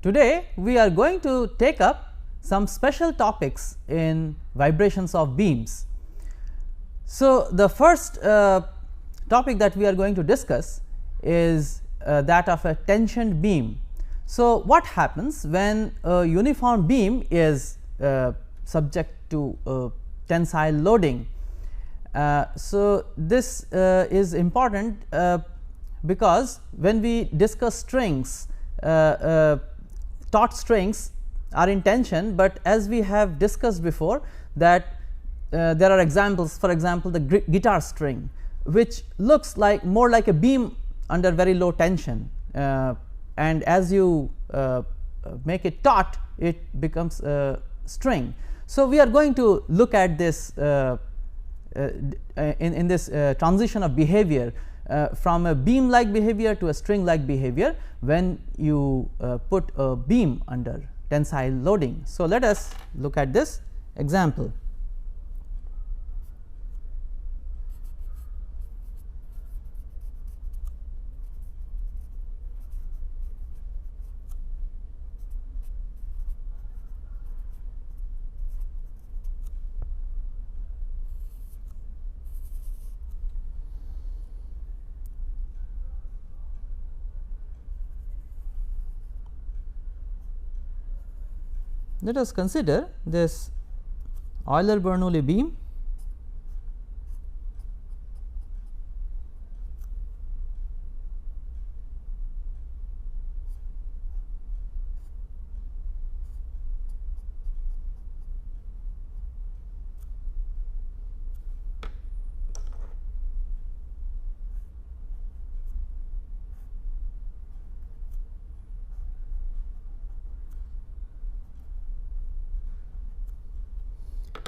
Today we are going to take up some special topics in vibrations of beams. So, the first topic that we are going to discuss is that of a tensioned beam. So, what happens when a uniform beam is subject to tensile loading? So, this is important because when we discuss strings, taut strings are in tension, but as we have discussed before that there are examples, for example, the guitar string, which looks like more like a beam under very low tension, and as you make it taut, it becomes a string. So, we are going to look at this in this transition of behavior from a beam like behavior to a string like behavior when you put a beam under tensile loading. So, let us look at this example. Let us consider this Euler-Bernoulli beam.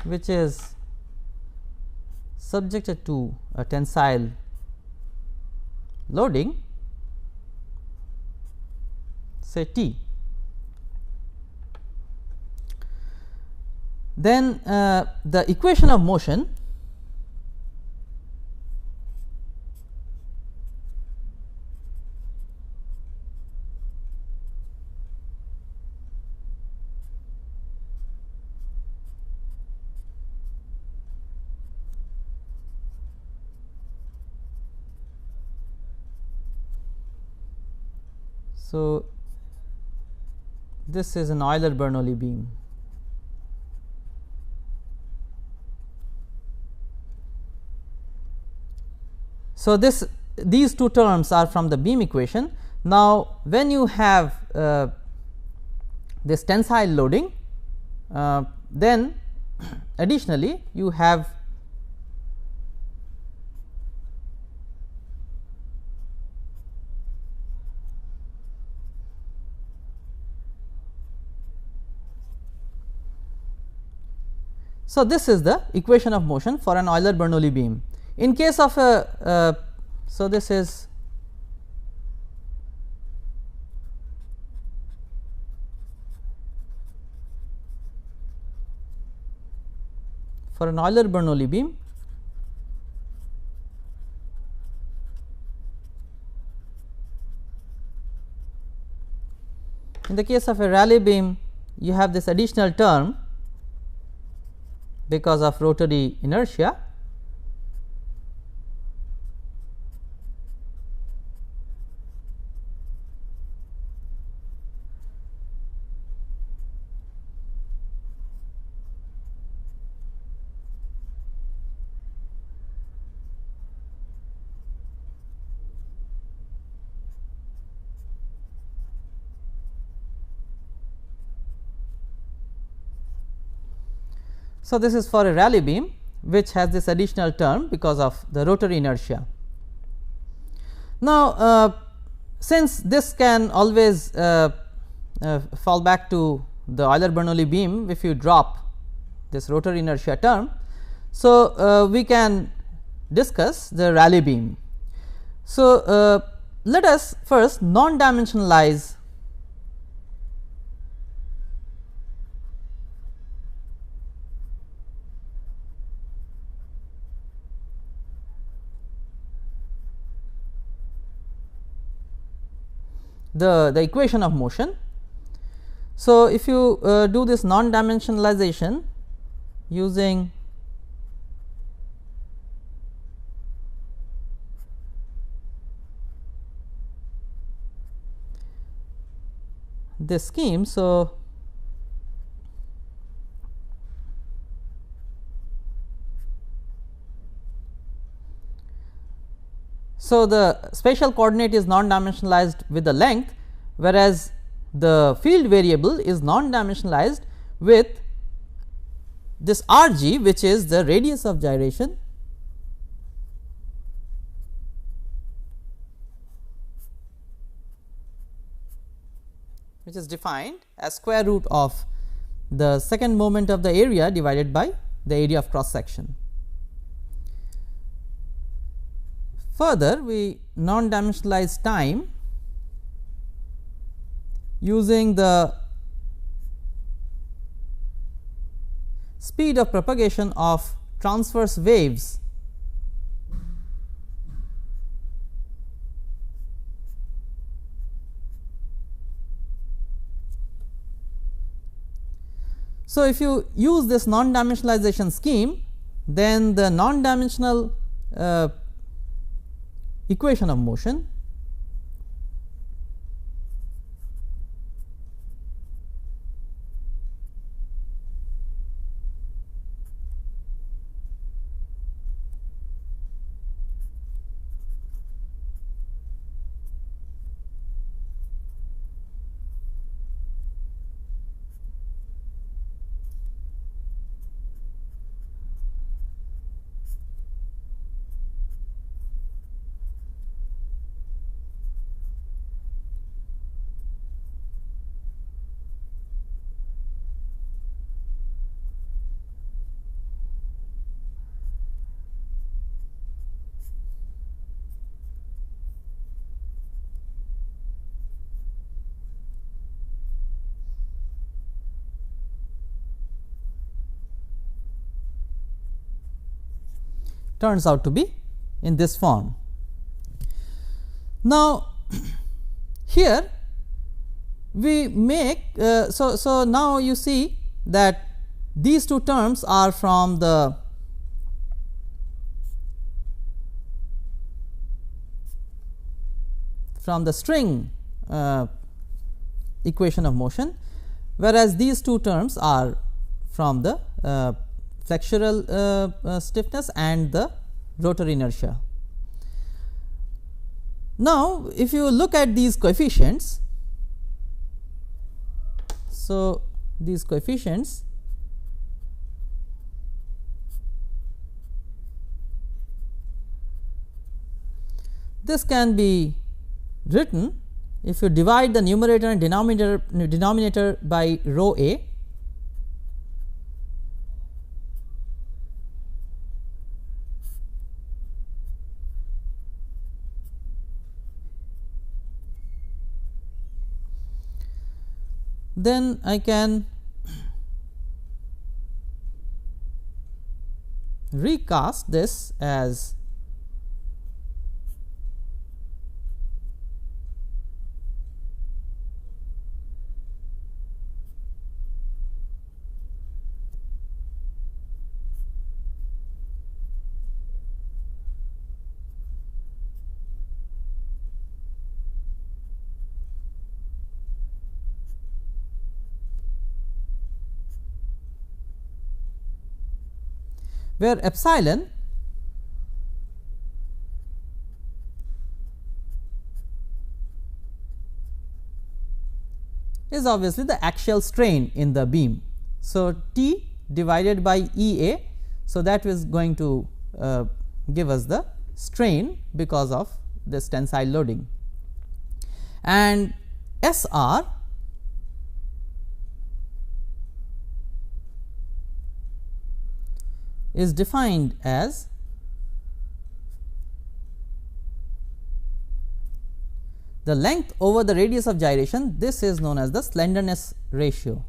Which is subjected to a tensile loading, say T. Then the equation of motion So, this is an Euler-Bernoulli beam. So, these two terms are from the beam equation. Now, when you have this tensile loading, then additionally you have So, this is the equation of motion for an Euler-Bernoulli beam. In case of a so this is for an Euler-Bernoulli beam. In the case of a Rayleigh beam, you have this additional term because of rotary inertia. So, this is for a Rayleigh beam which has this additional term because of the rotary inertia. Now, since this can always fall back to the Euler-Bernoulli beam if you drop this rotary inertia term. So, we can discuss the Rayleigh beam. So, let us first non-dimensionalize the equation of motion. So, if you do this non dimensionalization using this scheme. So, the spatial coordinate is non dimensionalized with the length, whereas the field variable is non dimensionalized with this r g, which is the radius of gyration, which is defined as square root of the second moment of the area divided by the area of cross section. Further, we non dimensionalize time using the speed of propagation of transverse waves So, if you use this non dimensionalization scheme, then the non dimensional equation of motion turns out to be in this form. Now, here we make so now you see that these two terms are from the string equation of motion, whereas these two terms are from the flexural stiffness and the rotor inertia. Now, if you look at these coefficients, so these coefficients this can be written if you divide the numerator and denominator by rho a, then I can recast this as where epsilon is obviously the axial strain in the beam. So, T divided by E A. So, that is going to give us the strain because of this tensile loading, and S R is defined as the length over the radius of gyration. This is known as the slenderness ratio.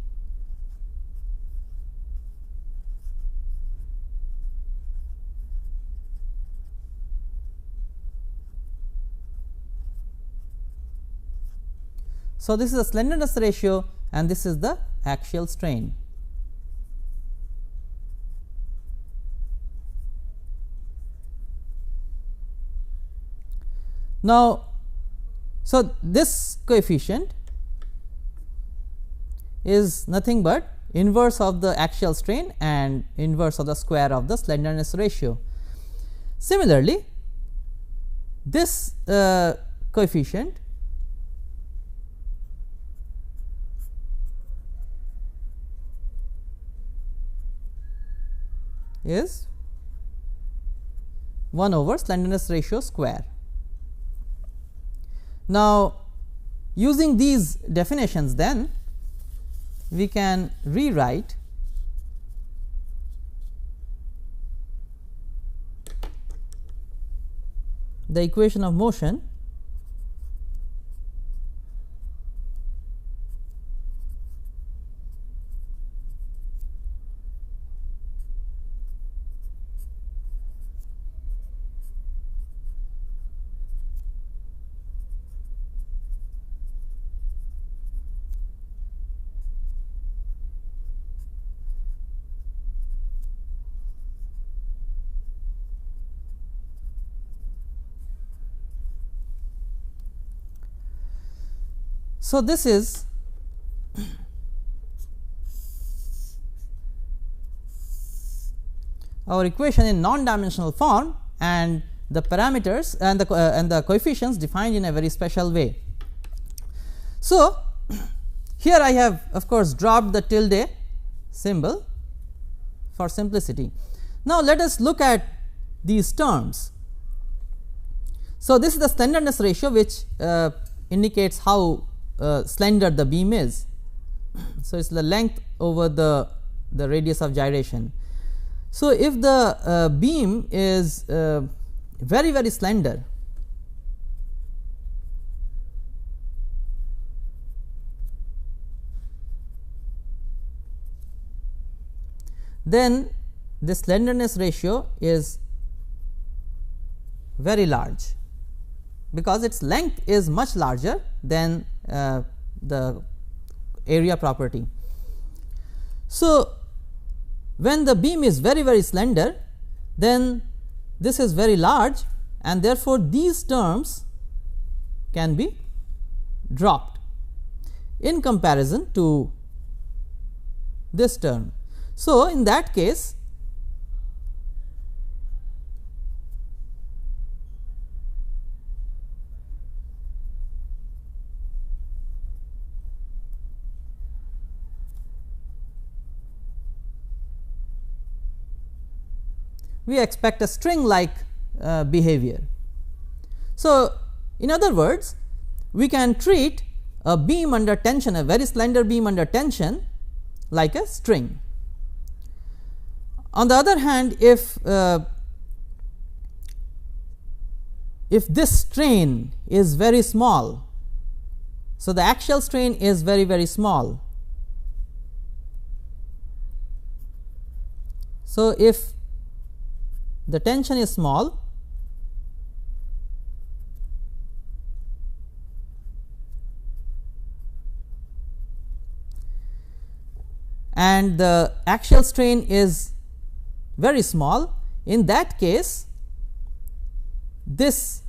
So, this is a slenderness ratio and this is the axial strain. Now, so this coefficient is nothing but inverse of the axial strain and inverse of the square of the slenderness ratio. Similarly, this coefficient is 1 over slenderness ratio square. Now, using these definitions, then we can rewrite the equation of motion So, this is our equation in non-dimensional form, and the parameters and the coefficients defined in a very special way. So, here I have of course dropped the tilde symbol for simplicity. Now, let us look at these terms. So, this is the slenderness ratio, which indicates how slender the beam is. So, it is the length over the radius of gyration. So, if the beam is very very slender, then the slenderness ratio is very large, because its length is much larger than the area property. So, when the beam is very very slender, then this is very large, and therefore, these terms can be dropped in comparison to this term. So, in that case, we expect a string like behavior. So, in other words, we can treat a beam under tension, a very slender beam under tension, like a string. On the other hand, if this strain is very small, so the axial strain is very very small. So, if the tension is small, and the axial strain is very small, in that case this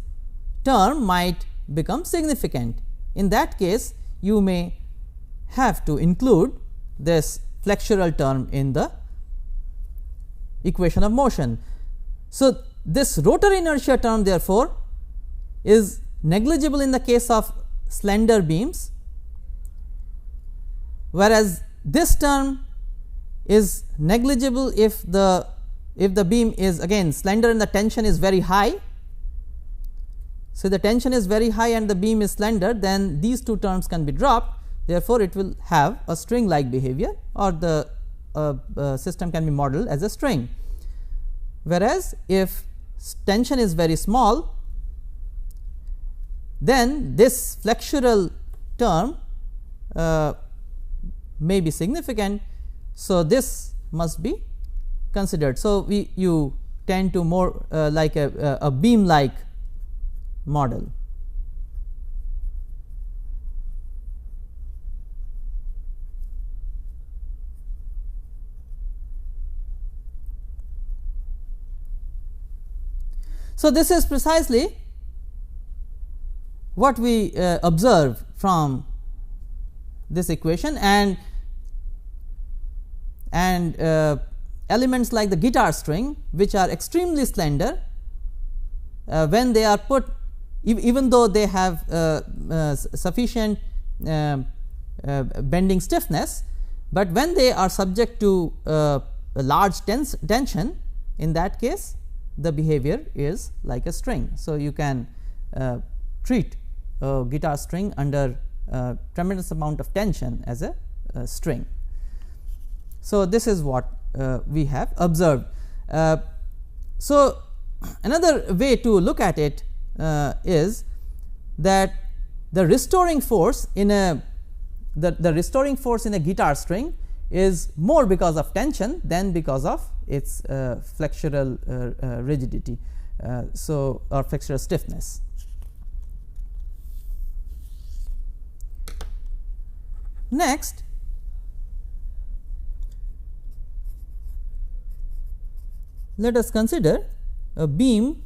term might become significant. In that case, you may have to include this flexural term in the equation of motion. So, this rotor inertia term therefore is negligible in the case of slender beams, whereas this term is negligible if the beam is again slender and the tension is very high. So, the tension is very high and the beam is slender, then these two terms can be dropped, therefore, it will have a string like behavior, or the system can be modeled as a string. Whereas, if tension is very small, then this flexural term may be significant. So, this must be considered. So, you tend to more like a beam like model. So, this is precisely what we observe from this equation, and elements like the guitar string, which are extremely slender when they are put, even though they have sufficient bending stiffness, but when they are subject to a large tension, in that case the behavior is like a string. So, you can treat a guitar string under tremendous amount of tension as a string. So, this is what we have observed. So, another way to look at it is that the restoring force in a restoring force in a guitar string is more because of tension than because of its flexural rigidity, so or flexural stiffness. Next, let us consider a beam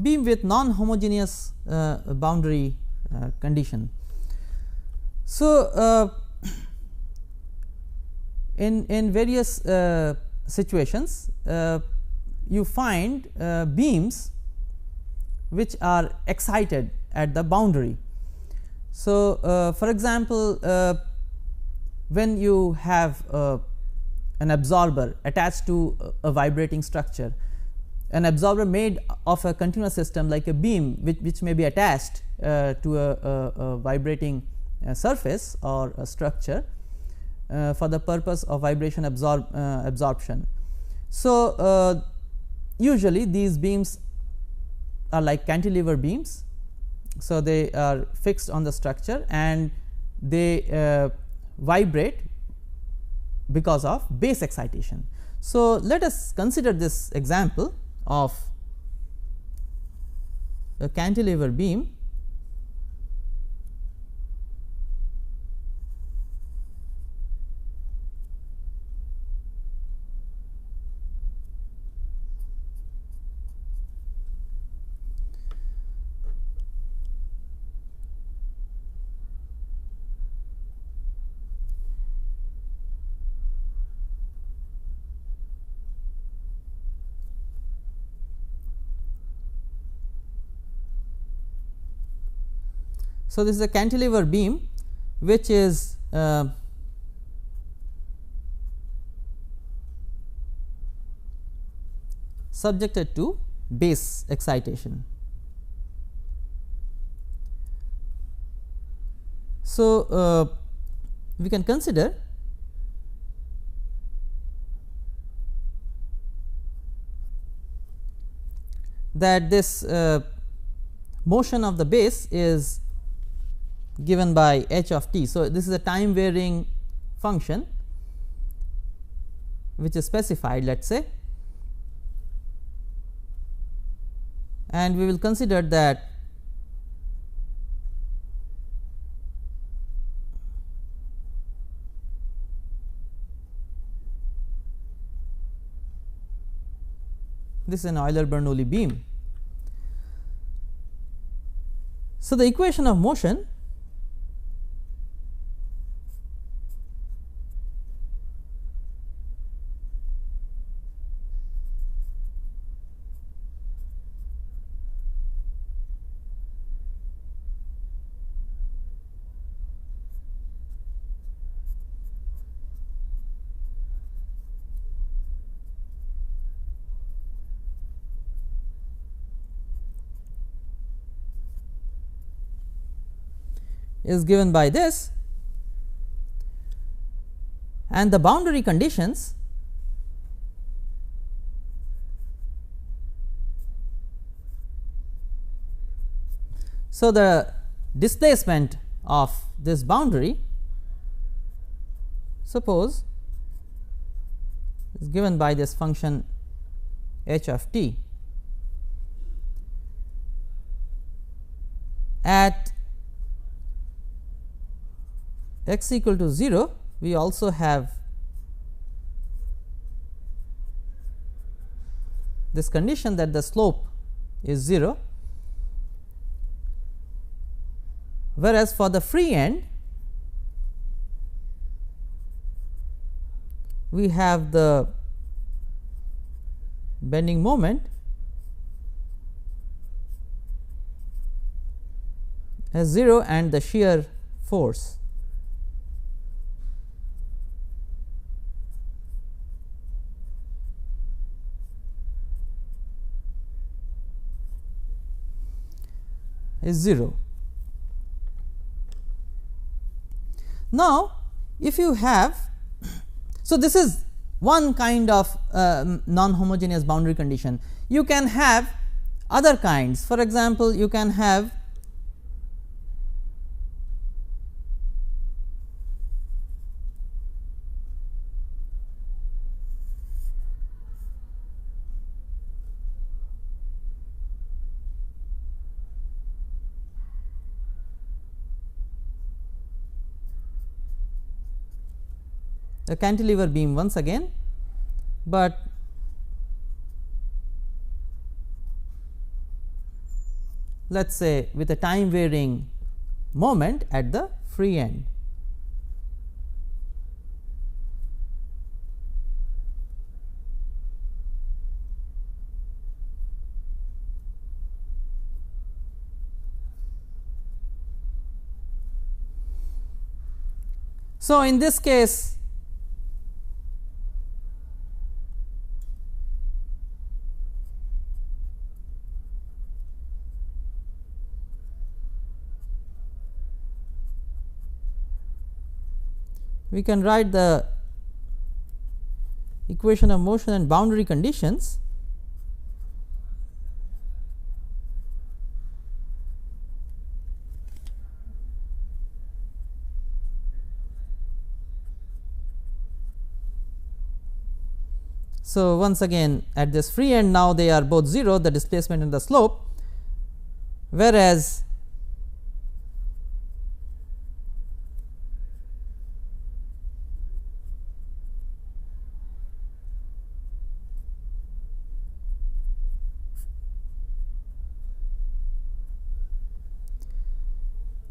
with non-homogeneous boundary condition. So, in various situations you find beams which are excited at the boundary. So, for example, when you have an absorber attached to a vibrating structure, an absorber made of a continuous system like a beam which may be attached to a vibrating surface or a structure for the purpose of vibration absorption. So, usually these beams are like cantilever beams. So, they are fixed on the structure and they vibrate because of base excitation. So, let us consider this example of a cantilever beam So, this is a cantilever beam which is subjected to base excitation. So, we can consider that this motion of the base is given by h of t. So, this is a time varying function which is specified, let us say, and we will consider that this is an Euler-Bernoulli beam. So, the equation of motion is given by this, and the boundary conditions So, the displacement of this boundary, suppose, is given by this function h of t. At x equal to 0, we also have this condition that the slope is 0, whereas for the free end we have the bending moment as 0 and the shear force. Is 0. Now, if you have, so this is one kind of non-homogeneous boundary condition. You can have other kinds. For example, you can have a cantilever beam once again, but let us say with a time varying moment at the free end. So, in this case we can write the equation of motion and boundary conditions . So, once again at this free end, now they are both 0, the displacement and the slope, whereas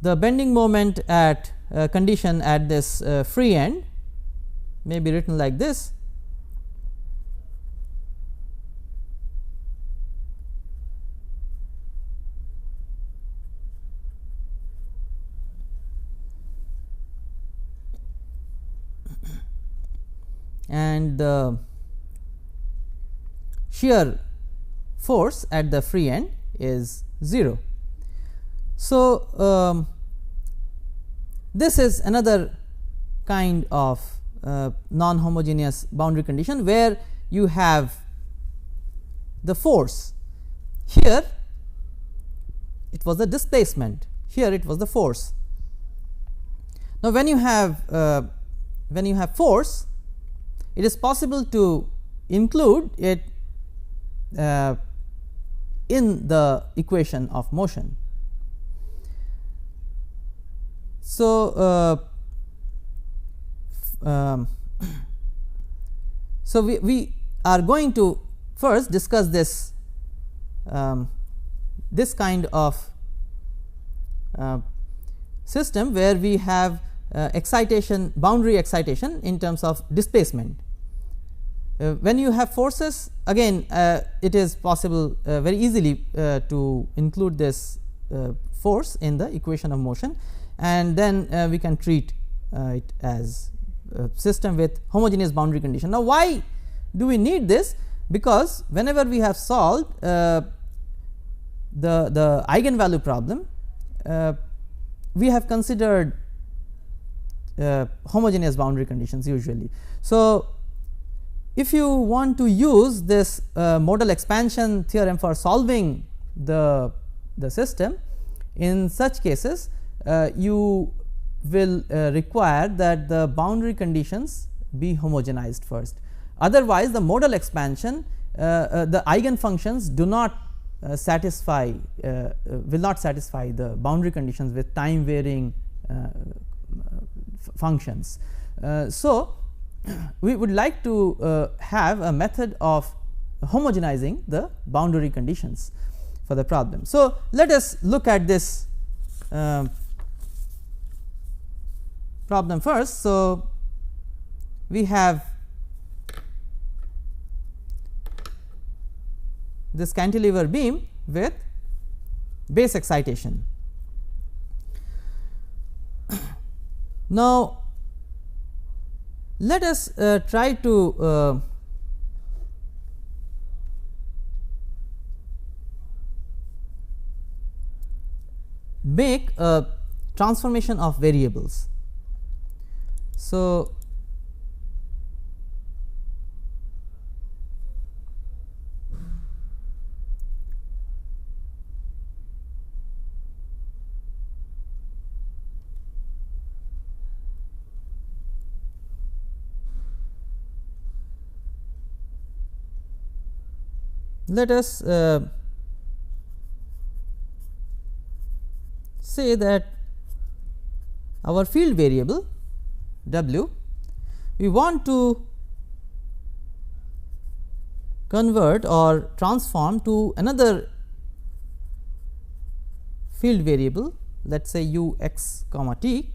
the bending moment at condition at this free end may be written like this. And the shear force at the free end is 0. So, this is another kind of non-homogeneous boundary condition, where you have the force. Here it was the displacement, here it was the force. Now, when you have force, it is possible to include it in the equation of motion. So, so we are going to first discuss this this kind of system, where we have excitation, boundary excitation in terms of displacement. When you have forces, again it is possible very easily to include this force in the equation of motion, and then we can treat it as a system with homogeneous boundary condition. Now, why do we need this? Because whenever we have solved the eigenvalue problem, we have considered homogeneous boundary conditions usually. So, if you want to use this modal expansion theorem for solving the system In such cases, you will require that the boundary conditions be homogenized first. Otherwise, the modal expansion, the eigenfunctions do not satisfy will not satisfy the boundary conditions with time varying functions. So, we would like to have a method of homogenizing the boundary conditions for the problem. So, let us look at this problem first. So, we have this cantilever beam with base excitation. Now, let us try to make a transformation of variables. So, let us say that our field variable W, we want to convert or transform to another field variable, let us say u x comma t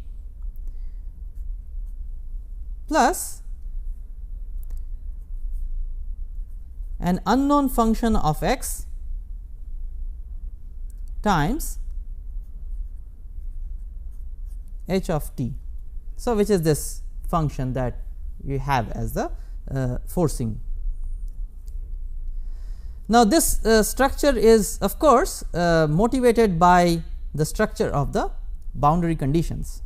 plus an unknown function of x times h of t. So, which is this function that you have as the forcing. Now, this structure is of course motivated by the structure of the boundary conditions.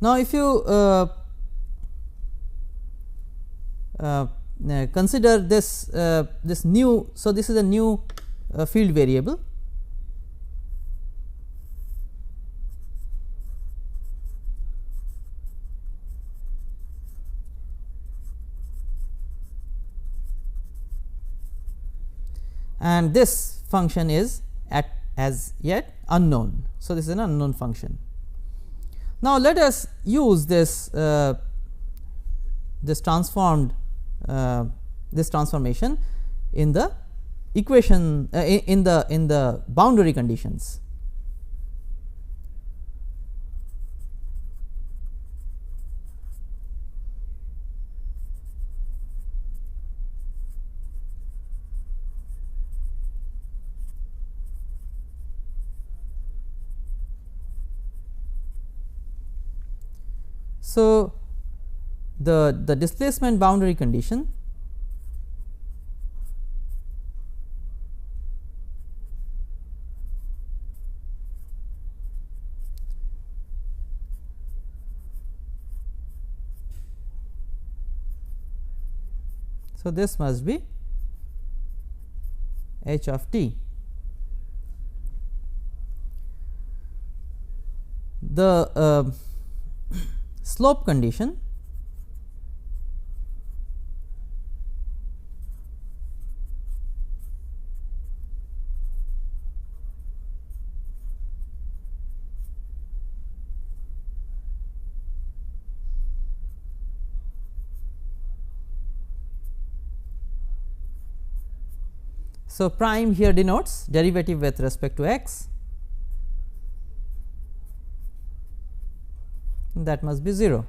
Now, if you consider this this new, so this is a new field variable, and this function is as yet unknown. So, this is an unknown function. Now, let us use this this transformed this transformation in the equation in the boundary conditions. So, the displacement boundary condition so this must be h of t. The slope condition so prime here denotes derivative with respect to x, that must be 0.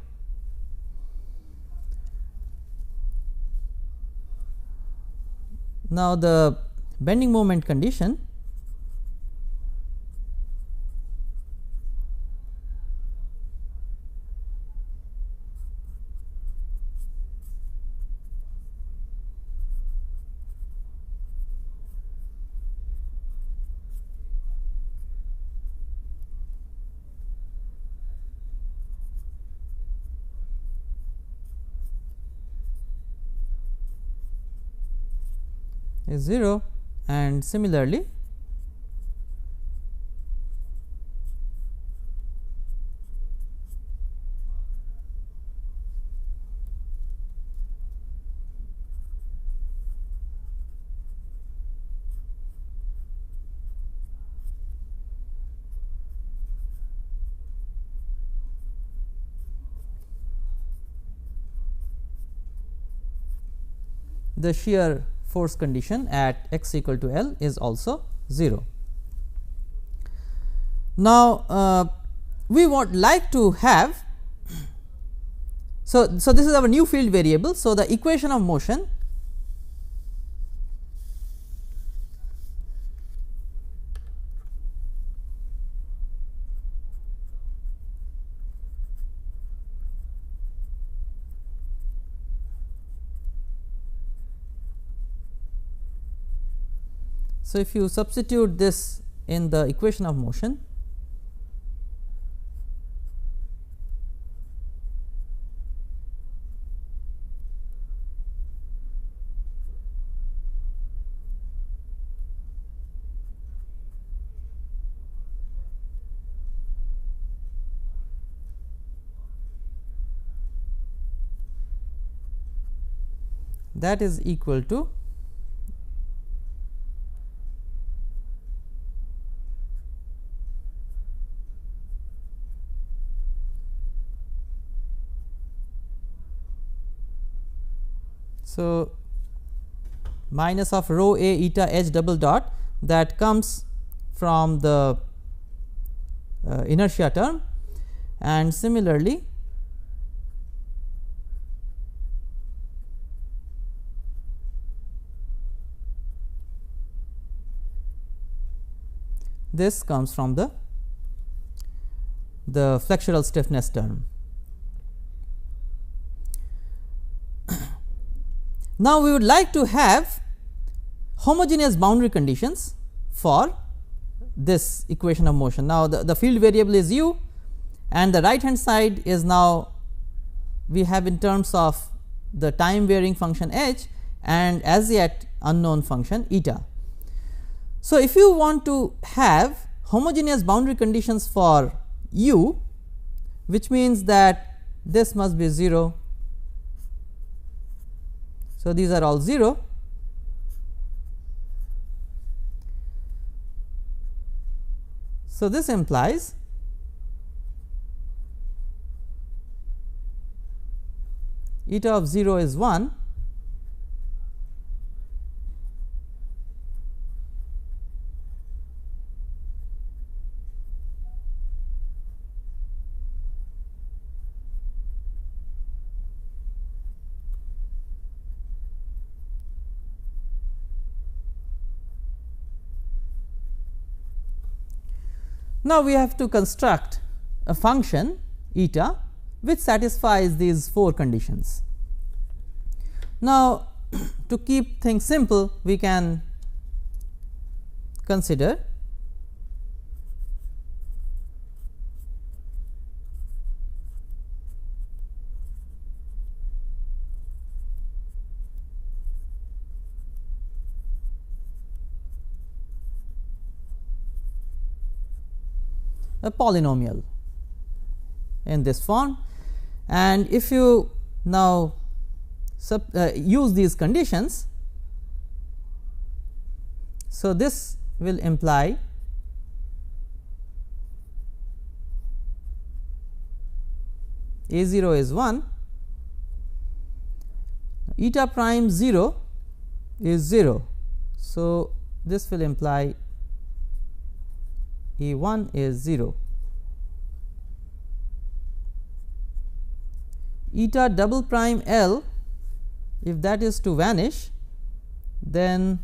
Now, the bending moment condition is 0, and similarly the shear force condition at x equal to L is also 0. Now, we would like to have, so this is our new field variable. So, the equation of motion So, if you substitute this in the equation of motion, that is equal to minus of rho a eta h double dot that comes from the inertia term, and similarly this comes from the flexural stiffness term. Now, we would like to have homogeneous boundary conditions for this equation of motion. Now, the field variable is u, and the right hand side is now we have in terms of the time varying function h and as yet unknown function eta. So, if you want to have homogeneous boundary conditions for u, which means that this must be 0. So, these are all 0. So, this implies eta of 0 is 1, Now, we have to construct a function eta which satisfies these 4 conditions. Now, to keep things simple, we can consider a polynomial in this form, and if you now use these conditions, so this will imply a 0 is 1, eta prime 0 is 0. So, this will imply E 1 is 0. Eta double prime L, if that is to vanish, then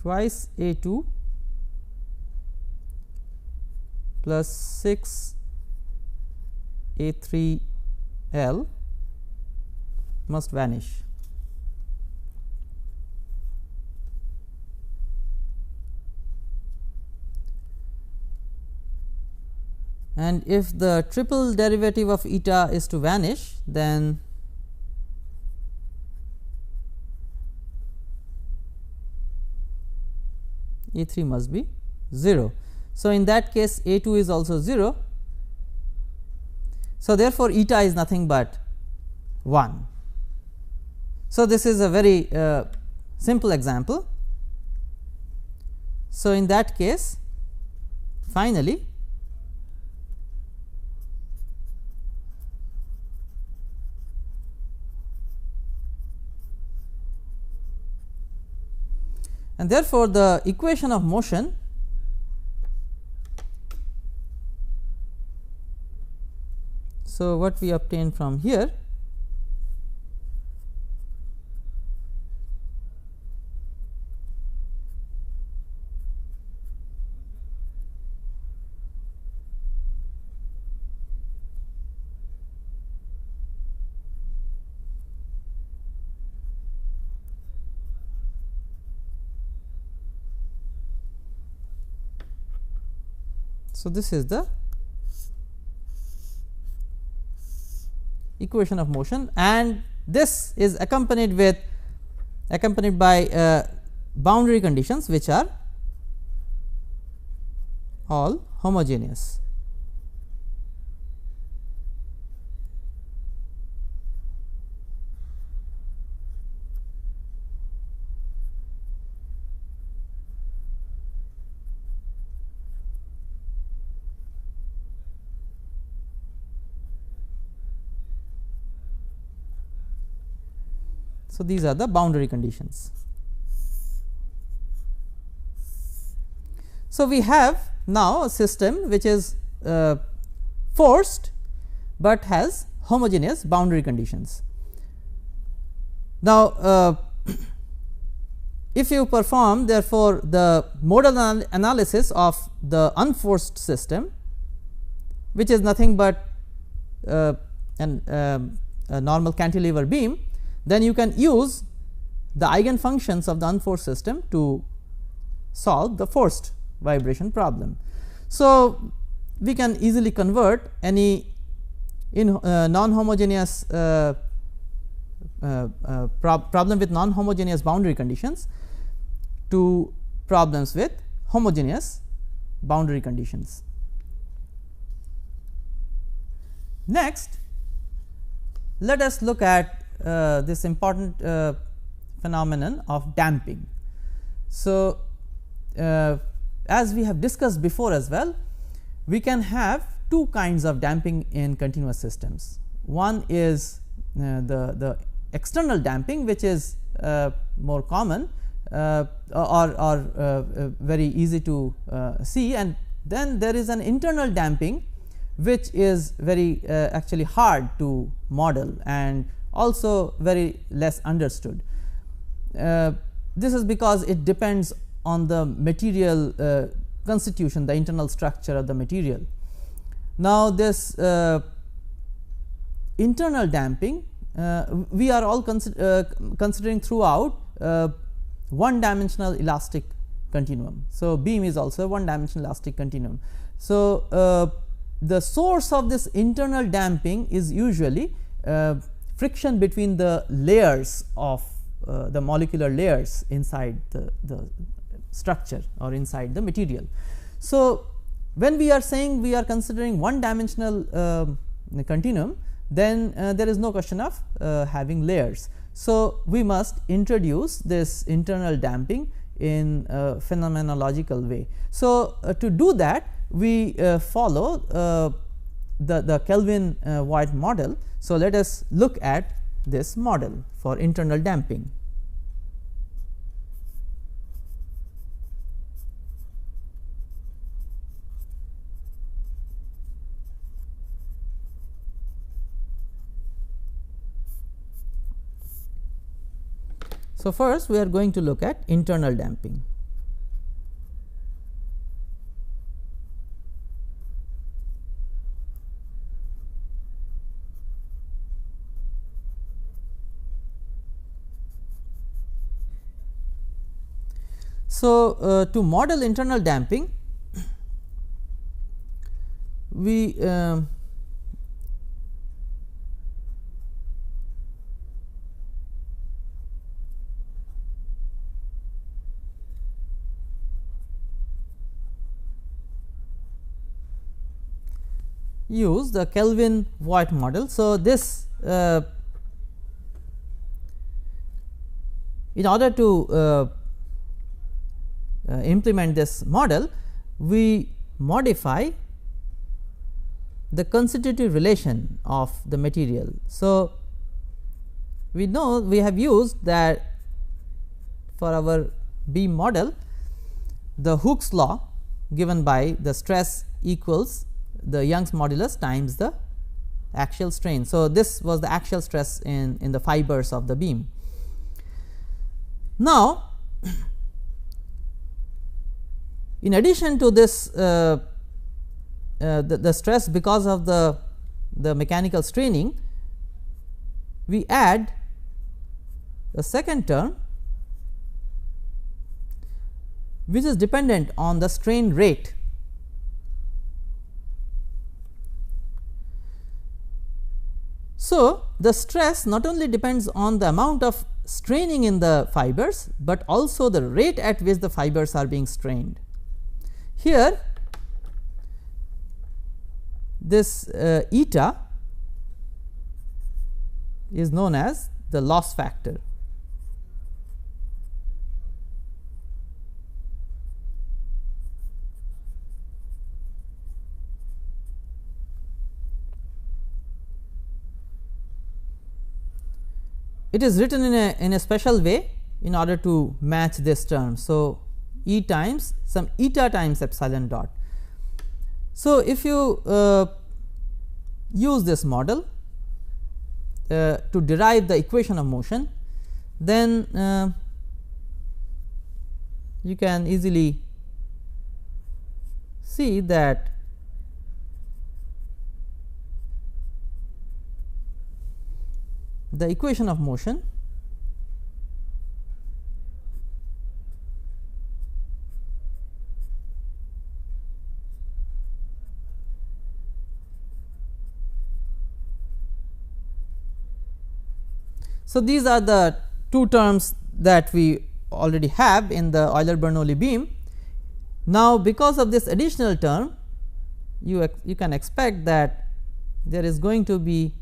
twice A 2 plus 6 A 3 L must vanish. And if the triple derivative of eta is to vanish, then A 3 must be 0. So, in that case A 2 is also 0. So, therefore, eta is nothing but 1. So, this is a very simple example. So, in that case finally, and therefore, the equation of motion so what we obtain from here so this is the equation of motion, and this is accompanied by boundary conditions which are all homogeneous. So, these are the boundary conditions. So, we have now a system which is forced, but has homogeneous boundary conditions. Now, if you perform therefore, the modal analysis of the unforced system, which is nothing but a normal cantilever beam, then you can use the eigenfunctions of the unforced system to solve the forced vibration problem. So, we can easily convert any non-homogeneous problem with non-homogeneous boundary conditions to problems with homogeneous boundary conditions. Next, let us look at this important phenomenon of damping. So, as we have discussed before as well, we can have two kinds of damping in continuous systems. One is the external damping, which is more common or very easy to see, and then there is an internal damping which is very actually hard to model and also very less understood. This is because it depends on the material constitution, the internal structure of the material. Now, this internal damping we are all considering throughout one dimensional elastic continuum. So, beam is also one dimensional elastic continuum. So, the source of this internal damping is usually friction between the layers of the molecular layers inside the structure or inside the material. So, when we are saying we are considering one dimensional continuum, then there is no question of having layers. So, we must introduce this internal damping in a phenomenological way. So, to do that we follow the Kelvin-Voigt model. So, let us look at this model for internal damping. So, first we are going to look at internal damping. So, to model internal damping, we use the Kelvin-Voigt model. So, this in order to implement this model, we modify the constitutive relation of the material. So, we know we have used that for our beam model the Hooke's law given by the stress equals the Young's modulus times the axial strain. So, this was the axial stress in the fibers of the beam. Now, in addition to this the stress because of the mechanical straining, we add a second term which is dependent on the strain rate. So, the stress not only depends on the amount of straining in the fibers, but also the rate at which the fibers are being strained. Here this eta is known as the loss factor. It is written in a special way in order to match this term. So, E times some eta times epsilon dot. So, if you use this model to derive the equation of motion, then you can easily see that the equation of motion So, these are the two terms that we already have in the Euler-Bernoulli beam. Now, because of this additional term, you can expect that there is going to be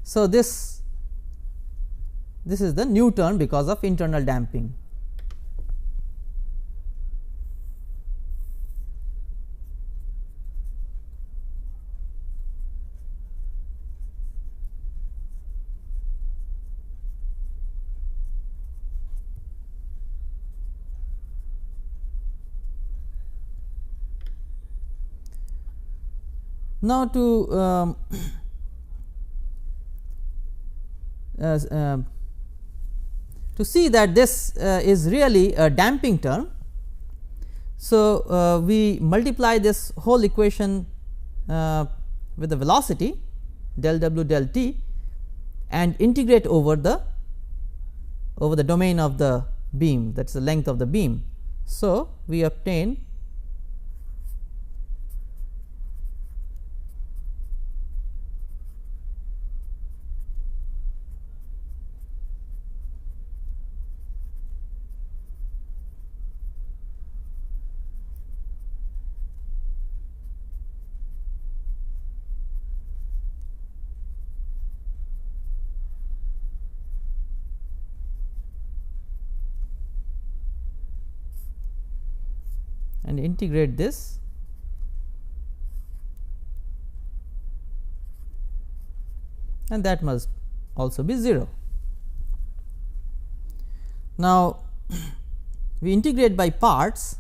So, this is the new term because of internal damping. Now, to see that this is really a damping term. So, we multiply this whole equation with the velocity del w del t and integrate over the domain of the beam, that is the length of the beam. So, we obtain and integrate this and that must also be 0. Now, we integrate by parts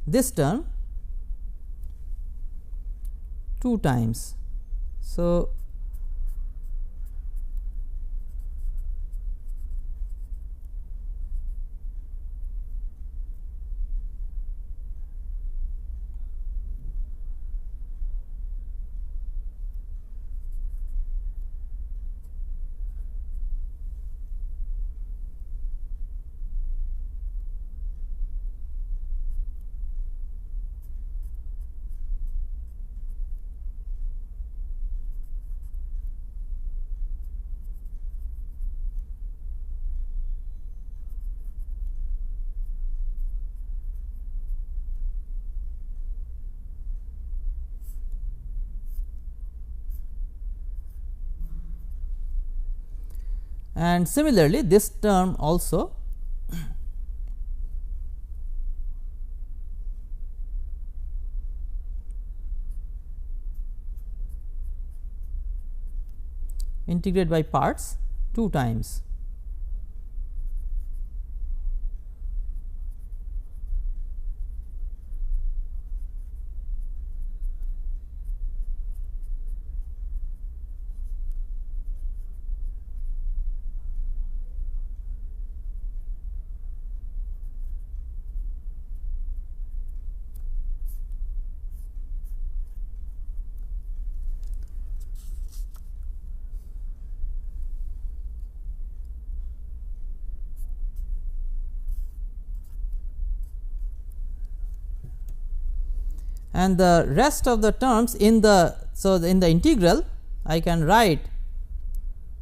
this term 2 times. So, and similarly this term also integrate by parts 2 times. And the rest of the terms in the, so in the integral I can write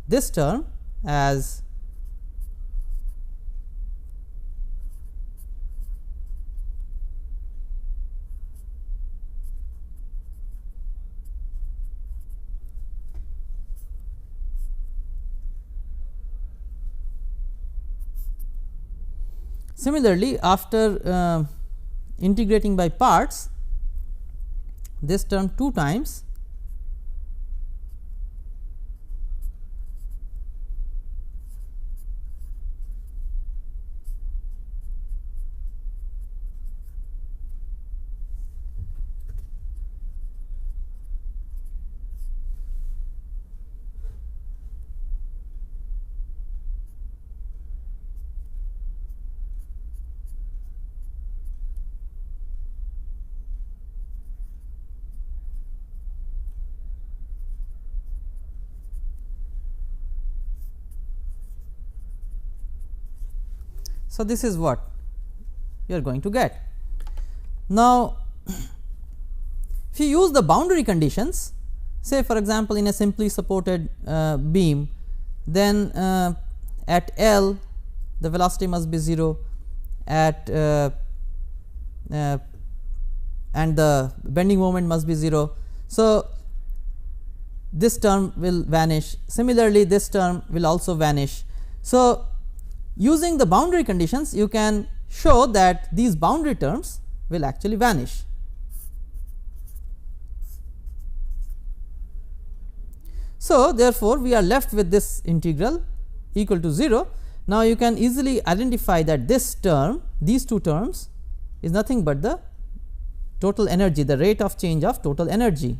this term as similarly after integrating by parts this term 2 times so this is what you are going to get. Now, if you use the boundary conditions, say for example, in a simply supported beam, then at L the velocity must be 0, at and the bending moment must be 0. So, this term will vanish, similarly this term will also vanish. So, using the boundary conditions you can show that these boundary terms will actually vanish. So, therefore, we are left with this integral equal to 0. Now, you can easily identify that this term, these two terms is nothing but the total energy, the rate of change of total energy.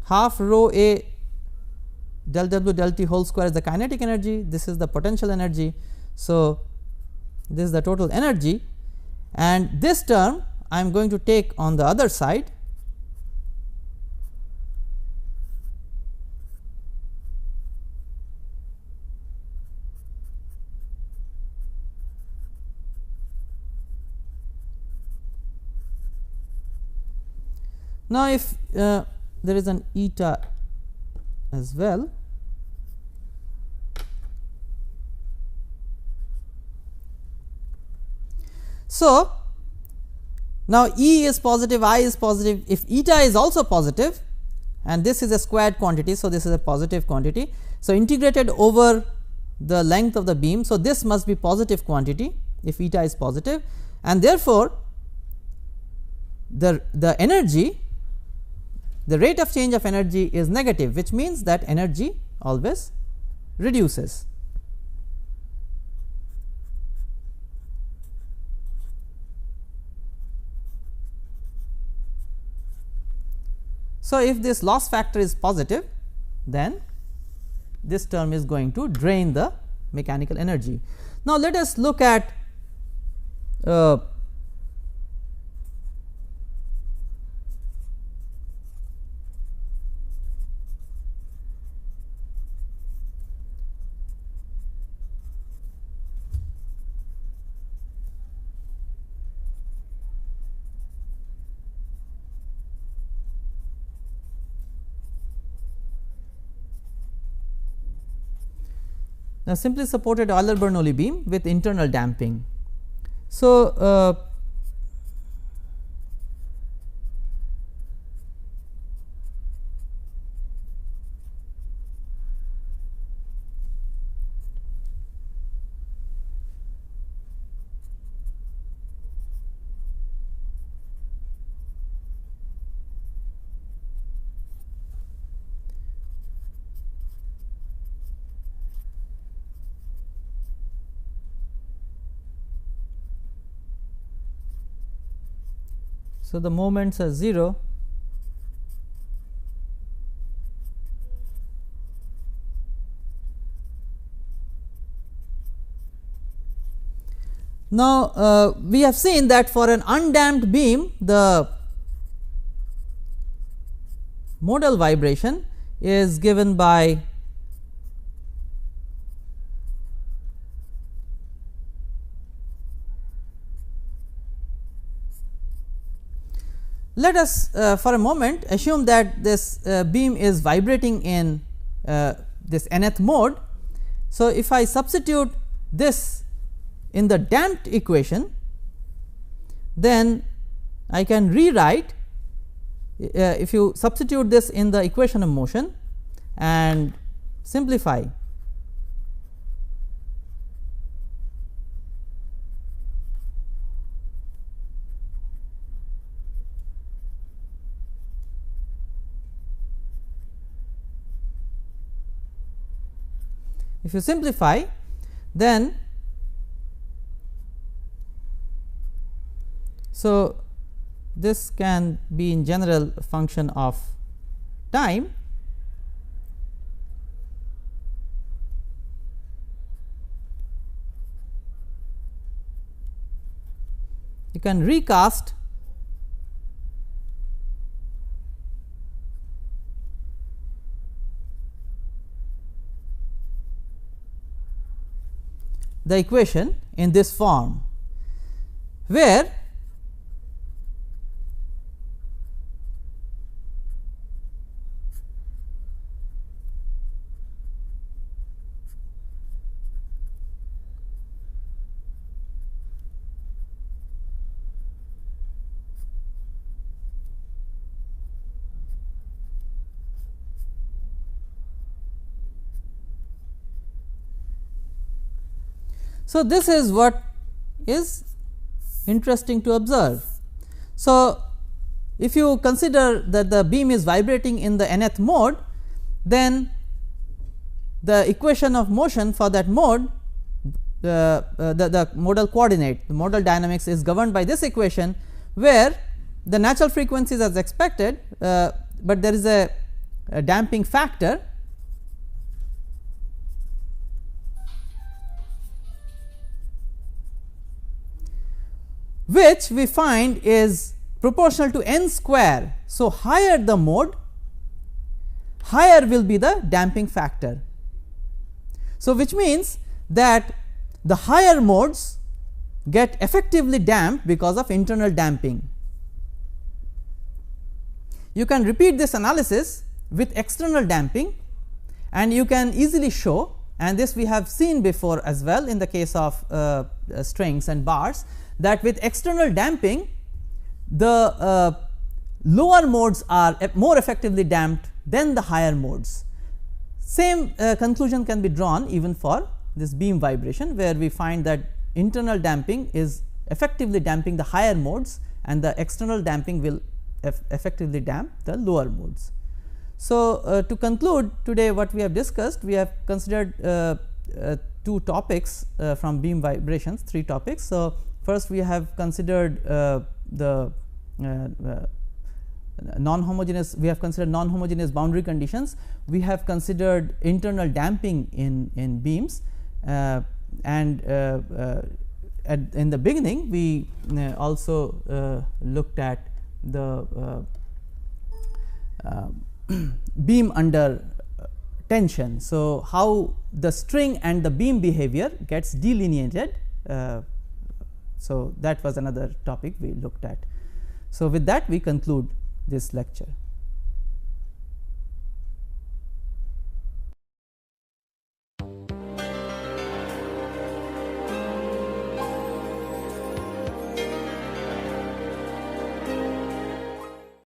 Half rho a del W del T whole square is the kinetic energy, this is the potential energy. So, this is the total energy, and this term I am going to take on the other side. Now, if there is an eta as well, so now E is positive, I is positive. If eta is also positive and this is a squared quantity, so this is a positive quantity. So, integrated over the length of the beam, so this must be positive quantity if eta is positive, and therefore, the energy, the rate of change of energy is negative, which means that energy always reduces. So, if this loss factor is positive, then this term is going to drain the mechanical energy. Now, let us look at now simply supported Euler-Bernoulli beam with internal damping. So, So, the moments are 0. Now, we have seen that for an undamped beam, the modal vibration is given by let us for a moment assume that this beam is vibrating in this nth mode. So, if I substitute this in the damped equation, then I can rewrite if you substitute this in the equation of motion and simplify, if you simplify, then so this can be in general a function of time. You can recast the equation in this form, where so this is what is interesting to observe. So, if you consider that the beam is vibrating in the nth mode, then the equation of motion for that mode, the modal coordinate, the modal dynamics is governed by this equation, where the natural frequency is as expected, but there is a damping factor which we find is proportional to n square. So, higher the mode, higher will be the damping factor. So, which means that the higher modes get effectively damped because of internal damping. You can repeat this analysis with external damping, and you can easily show, and this we have seen before as well in the case of strings and bars, that with external damping the lower modes are more effectively damped than the higher modes. Same conclusion can be drawn even for this beam vibration, where we find that internal damping is effectively damping the higher modes and the external damping will effectively damp the lower modes. So, to conclude today what we have discussed, we have considered two topics from beam vibrations, three topics. So, first we have considered the non-homogeneous, we have considered non-homogeneous boundary conditions, we have considered internal damping in beams, and in the beginning we also looked at the beam under tension. So, how the string and the beam behavior gets delineated. So, that was another topic we looked at. So, with that we conclude this lecture.